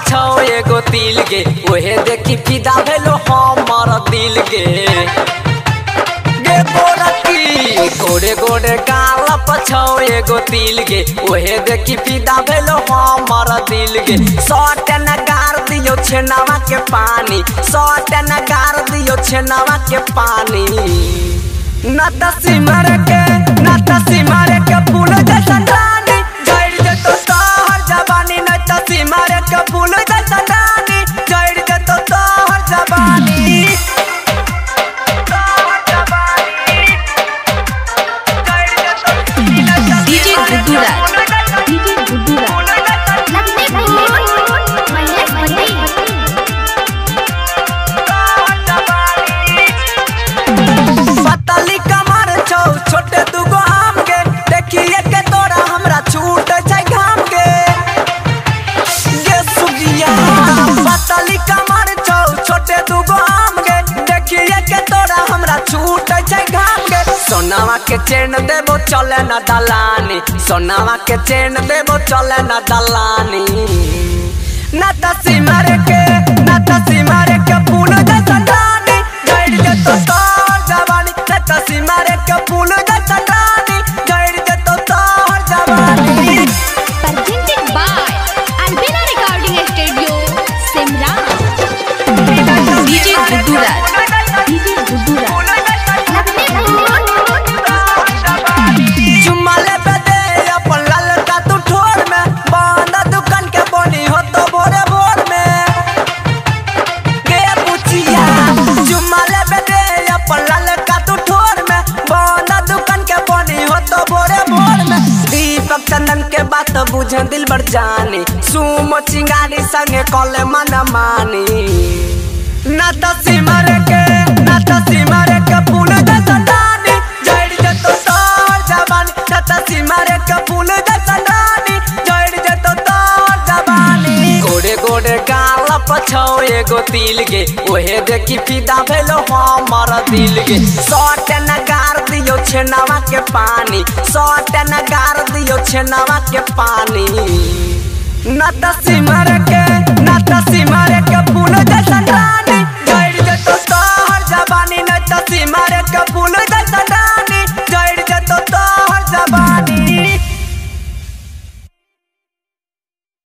पछौ एगो तिल गे ओहे देखी फिदा भेलो हमर दिल गे गे गोरकी गोरे गोरे गाल पछौ एगो तिल गे ओहे देखी फिदा भेलो हमर दिल गे सट नगार दियो छेनावा के पानी सट नगार दियो छेनावा के पानी न तसी मर के फूल जैसा रानी जड़ दे तो तोहर जवानी न तसी मर के फूल जैसा रानी जड़ दे तो तोहर जवानी डीजे गुड्डूराज पतली कमर छौ छोटे दुगो आम गे देखिए के तोरा हमरा छूट छै घाम गे गे सुगिया पतली कमर छौ छोटे दुगो आम गे देखिए के तोरा हमरा छूट छै घाम गे सोनावा के चैन देबो चले न दलानी सोनावा के चैन देबो चले न दलानी न तसी मारे के फूल जैसा रानी जड़ दे तो तोहर जवानी न तसी मारे के फूल जैसा रानी जड़ दे तो तोहर जवानी presented by Albina Recording Studio, Simran. DJ Gudduraj चुम्मा लेबे दे अपन ललका तू ठोर में बंद दुकान के बनी हो तो भोरे भोर में गे पुछिया चुम्मा लेबे दे अपन ललका तू ठोर में बंद दुकान के बनी हो तो भोरे भोर में दीपक चंदन के बात बुझे दिल बर जानी सुमो चिंगारी संगे कले मन मानी न तसी मारे के फूल जैसा रानी जड़ दे तो तोहर जवानी न तसी मारे के फूल जैसा रानी जड़ दे तो तोहर जवानी गोरे गोरे गाल पछौ एगो तिल गे ओहे देखी फिदा भेलो हमर दिल गे सट नगार दियो छेनावा के पानी सट नगार दियो छेनावा के पानी न तसी मारे के फूल जैसा रानी